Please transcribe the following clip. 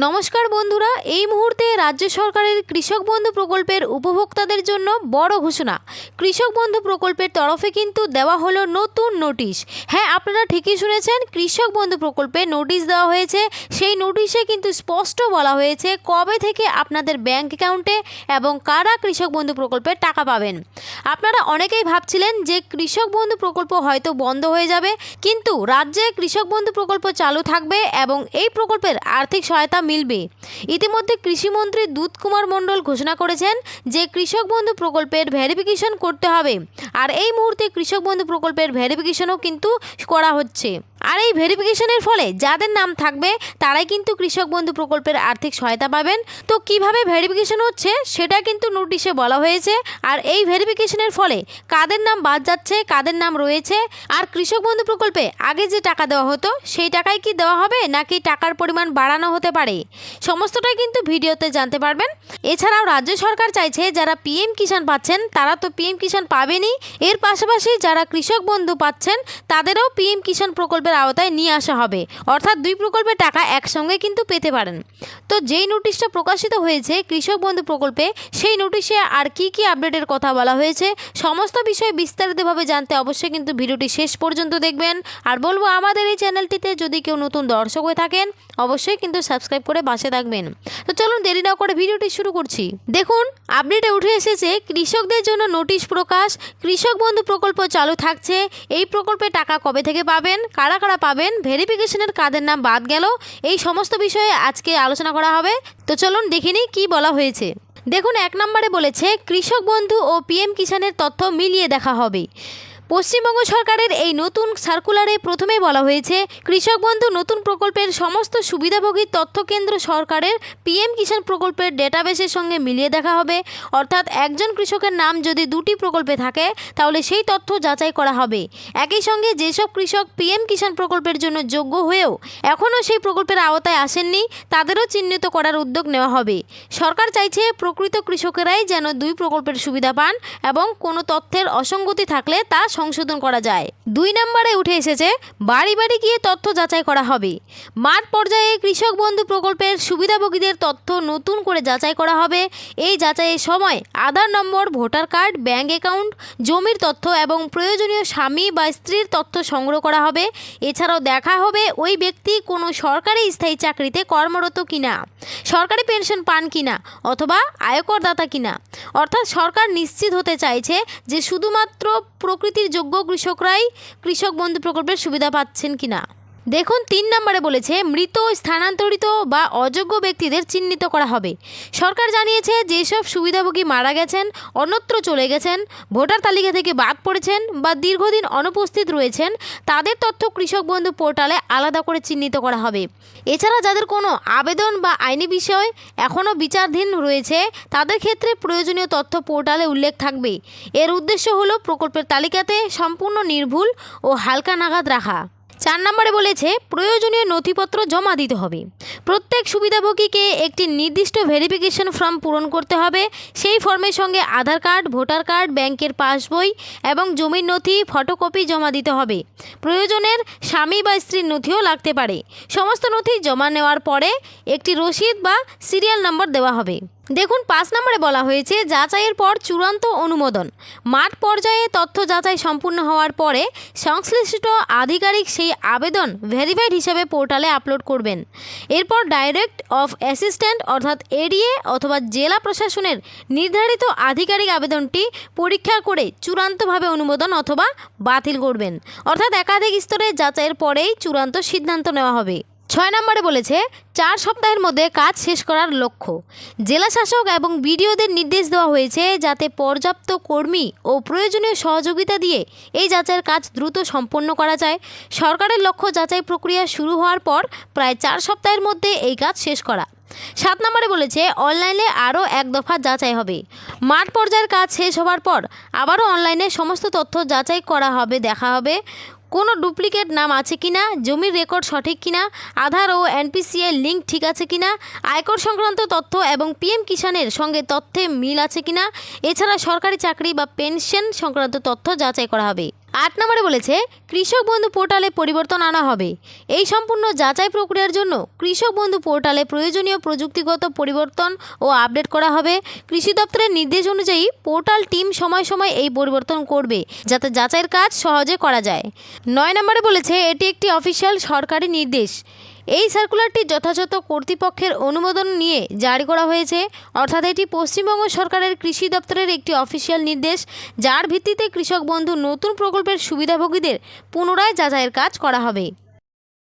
নমস্কার বন্ধুরা, এই মুহূর্তে রাজ্য সরকারের কৃষক বন্ধু প্রকল্পের উপভোক্তাদের জন্য বড় ঘোষণা। কৃষক বন্ধু প্রকল্পের তরফে কিন্তু দেওয়া হলো নতুন নোটিশ। হ্যাঁ, আপনারা ঠিকই শুনেছেন, কৃষক বন্ধু প্রকল্পে নোটিশ দেওয়া হয়েছে। সেই নোটিশে কিন্তু স্পষ্ট বলা হয়েছে কবে থেকে আপনাদের ব্যাংক অ্যাকাউন্টে এবং কারা কৃষক বন্ধু প্রকল্পের টাকা পাবেন। আপনারা অনেকেই ভাবছিলেন যে কৃষক বন্ধু প্রকল্প হয়তো বন্ধ হয়ে যাবে, কিন্তু রাজ্যে কৃষক বন্ধু প্রকল্প চালু থাকবে এবং এই প্রকল্পের আর্থিক সহায়তা মিলবে। ইতিমধ্যে কৃষিমন্ত্রী দুধ কুমার মণ্ডল ঘোষণা করেছেন যে কৃষক বন্ধু প্রকল্পের ভেরিফিকেশন করতে হবে, আর এই মুহূর্তে কৃষক বন্ধু প্রকল্পের ভেরিফিকেশনও কিন্তু করা হচ্ছে। আর এই ভেরিফিকেশনের ফলে যাদের নাম থাকবে তারাই কিন্তু কৃষক বন্ধু প্রকল্পের আর্থিক সহায়তা পাবেন। তো কিভাবে ভেরিফিকেশন হচ্ছে সেটা কিন্তু নোটিশে বলা হয়েছে। আর এই ভেরিফিকেশনের ফলে কাদের নাম বাদ যাচ্ছে, কাদের নাম রয়েছে, আর কৃষক বন্ধু প্রকল্পে আগে যে টাকা দেওয়া হতো সেই টাকাই কি দেওয়া হবে নাকি টাকার পরিমাণ বাড়ানো হতে পারে, সমস্তটাই কিন্তু ভিডিওতে জানতে পারবেন। এছাড়াও রাজ্য সরকার চাইছে যারা পিএম কিষাণ পাচ্ছেন তারা তো পিএম কিষাণ পাবেনই, এর পাশাপাশি যারা কৃষক বন্ধু পাচ্ছেন তাদেরও পিএম কিষাণ প্রকল্পের আওতায় নিয়ে আসা হবে, অর্থাৎ দুই প্রকল্পের টাকা একসঙ্গে কিন্তু পেতে পারেন। তো যেই নোটিশটা প্রকাশিত হয়েছে কৃষক বন্ধু প্রকল্পে, সেই নোটিশে আর কি কি আপডেটের কথা বলা হয়েছে সমস্ত বিষয়ে বিস্তারিতভাবে জানতে অবশ্যই কিন্তু ভিডিওটি শেষ পর্যন্ত দেখবেন। আর বলবো, আমাদের এই চ্যানেলটিতে যদি কেউ নতুন দর্শক হয়ে থাকেন অবশ্যই কিন্তু সাবস্ক্রাইব করে পাশে থাকবেন। তো চলুন দেরি না করে ভিডিওটি শুরু করছি। দেখুন, আপডেটে উঠে এসেছে কৃষকদের জন্য নোটিশ প্রকাশ। কৃষক বন্ধু প্রকল্প চালু থাকছে। এই প্রকল্পে টাকা কবে থেকে পাবেন, কারা কারা পাবেন, ভেরিফিকেশনের কাদের নাম বাদ গেল, এই সমস্ত বিষয়ে আজকে আলোচনা করা হবে। তো চলুন দেখে নিই কী বলা হয়েছে। দেখুন, 1 নম্বরে বলেছে কৃষক বন্ধু ও পিএম কিষাণের তথ্য মিলিয়ে দেখা হবে। পশ্চিমবঙ্গ সরকারের এই নতুন সার্কুলারে প্রথমেই বলা হয়েছে কৃষক বন্ধু নতুন প্রকল্পের সমস্ত সুবিধাভোগীর তথ্য কেন্দ্র সরকারের পিএম কিষাণ প্রকল্পের ডেটাবেসের সঙ্গে মিলিয়ে দেখা হবে। অর্থাৎ একজন কৃষকের নাম যদি দুটি প্রকল্পে থাকে তাহলে সেই তথ্য যাচাই করা হবে। একই সঙ্গে যেসব কৃষক পিএম কিষাণ প্রকল্পের জন্য যোগ্য হয়েও এখনও সেই প্রকল্পের আওতায় আসেননি তাদেরও চিহ্নিত করার উদ্যোগ নেওয়া হবে। সরকার চাইছে প্রকৃত কৃষকেরাই যেন দুই প্রকল্পের সুবিধা পান এবং কোনো তথ্যের অসঙ্গতি থাকলে তা সংশোধন করা যায়। 2 নম্বরে উঠে এসেছে বাড়ি বাড়ি গিয়ে তথ্য যাচাই করা হবে। মাঠ পর্যায়ে কৃষক বন্ধু প্রকল্পের সুবিধাভোগীদের তথ্য নতুন করে যাচাই করা হবে। এই যাচাইয়ের সময় আধার নম্বর, ভোটার কার্ড, ব্যাংক অ্যাকাউন্ট, জমির তথ্য এবং প্রয়োজনীয় স্বামী বা স্ত্রীর তথ্য সংগ্রহ করা হবে। এছাড়াও দেখা হবে ওই ব্যক্তি কোনো সরকারি স্থায়ী চাকরিতে কর্মরত কিনা, সরকারি পেনশন পান কিনা অথবা আয়করদাতা কিনা। অর্থাৎ সরকার নিশ্চিত হতে চাইছে যে শুধুমাত্র প্রকৃতির যোগ্য কৃষকরাই কৃষক বন্ধু প্রকল্পের সুবিধা পাচ্ছেন কিনা। দেখুন, 3 নম্বরে বলেছে মৃত, স্থানান্তরিত বা অযোগ্য ব্যক্তিদের চিহ্নিত করা হবে। সরকার জানিয়েছে যেসব সুবিধাভোগী মারা গেছেন, অন্যত্র চলে গেছেন, ভোটার তালিকা থেকে বাদ পড়েছেন বা দীর্ঘদিন অনুপস্থিত রয়েছেন তাদের তথ্য কৃষক বন্ধু পোর্টালে আলাদা করে চিহ্নিত করা হবে। এছাড়া যাদের কোনো আবেদন বা আইনি বিষয় এখনও বিচারাধীন রয়েছে তাদের ক্ষেত্রে প্রয়োজনীয় তথ্য পোর্টালে উল্লেখ থাকবে। এর উদ্দেশ্য হলো প্রকল্পের তালিকাতে সম্পূর্ণ নির্ভুল ও হালকা নাগাদ রাখা। 4 নম্বরে বলেছে প্রয়োজনীয় নথিপত্র জমা দিতে হবে। প্রত্যেক সুবিধাভোগীকে একটি নির্দিষ্ট ভেরিফিকেশন ফর্ম পূরণ করতে হবে। সেই ফর্মের সঙ্গে আধার কার্ড, ভোটার কার্ড, ব্যাংকের পাসবই এবং জমির নথি ফটোকপি জমা দিতে হবে। প্রয়োজনের স্বামী বা স্ত্রীর নথিও লাগতে পারে। সমস্ত নথি জমা নেওয়ার পরে একটি রসিদ বা সিরিয়াল নম্বর দেওয়া হবে। দেখুন, 5 নম্বরে বলা হয়েছে যাচাইয়ের পর চূড়ান্ত অনুমোদন। মাঠ পর্যায়ে তথ্য যাচাই সম্পূর্ণ হওয়ার পরে সংশ্লিষ্ট আধিকারিক সেই আবেদন ভেরিফাইড হিসেবে পোর্টালে আপলোড করবেন। এরপর ডাইরেক্ট অফ অ্যাসিস্ট্যান্ট অর্থাৎ এডিএ অথবা জেলা প্রশাসনের নির্ধারিত আধিকারিক আবেদনটি পরীক্ষা করে চূড়ান্তভাবে অনুমোদন অথবা বাতিল করবেন। অর্থাৎ একাধিক স্তরে যাচাইয়ের পরেই চূড়ান্ত সিদ্ধান্ত নেওয়া হবে। 6 নম্বরে বলেছে 4 সপ্তাহের মধ্যে কাজ শেষ করার লক্ষ্য। জেলা শাসক এবং বিডিওদের নির্দেশ দেওয়া হয়েছে যাতে পর্যাপ্ত কর্মী ও প্রয়োজনীয় সহযোগিতা দিয়ে এই যাচাইয়ের কাজ দ্রুত সম্পন্ন করা যায়। সরকারের লক্ষ্য যাচাই প্রক্রিয়া শুরু হওয়ার পর প্রায় 4 সপ্তাহের মধ্যে এই কাজ শেষ করা। 7 নম্বরে বলেছে অনলাইনে আরও 1 দফা যাচাই হবে। মাঠ পর্যায়ের কাজ শেষ হওয়ার পর আবারও অনলাইনে সমস্ত তথ্য যাচাই করা হবে, দেখা হবে কোনো ডুপ্লিকেট নাম আছে কিনা, জমির রেকর্ড সঠিক কিনা, আধার ও এনপিসিআই লিঙ্ক ঠিক আছে কিনা, আয়কর সংক্রান্ত তথ্য এবং পিএম কিষাণের সঙ্গে তথ্যে মিল আছে কিনা। এছাড়া সরকারি চাকরি বা পেনশন সংক্রান্ত তথ্য যাচাই করা হবে। 8 নম্বরে বলেছে কৃষক বন্ধু পোর্টালে পরিবর্তন আনা হবে। এই সম্পূর্ণ যাচাই প্রক্রিয়ার জন্য কৃষক বন্ধু পোর্টালে প্রয়োজনীয় প্রযুক্তিগত পরিবর্তন ও আপডেট করা হবে। কৃষি দপ্তরের নির্দেশ অনুযায়ী পোর্টাল টিম সময় সময় এই পরিবর্তন করবে যাতে যাচাইয়ের কাজ সহজে করা যায়। 9 নম্বরে বলেছে এটি একটি অফিসিয়াল সরকারি নির্দেশ। এই সার্কুলারটি যথাযথ কর্তৃপক্ষের অনুমোদন নিয়ে জারি করা হয়েছে, অর্থাৎ এটি পশ্চিমবঙ্গ সরকারের কৃষি দপ্তরের একটি অফিসিয়াল নির্দেশ, যার ভিত্তিতে কৃষক বন্ধু নতুন প্রকল্পের সুবিধাভোগীদের পুনরায় যাচাইয়ের কাজ করা হবে।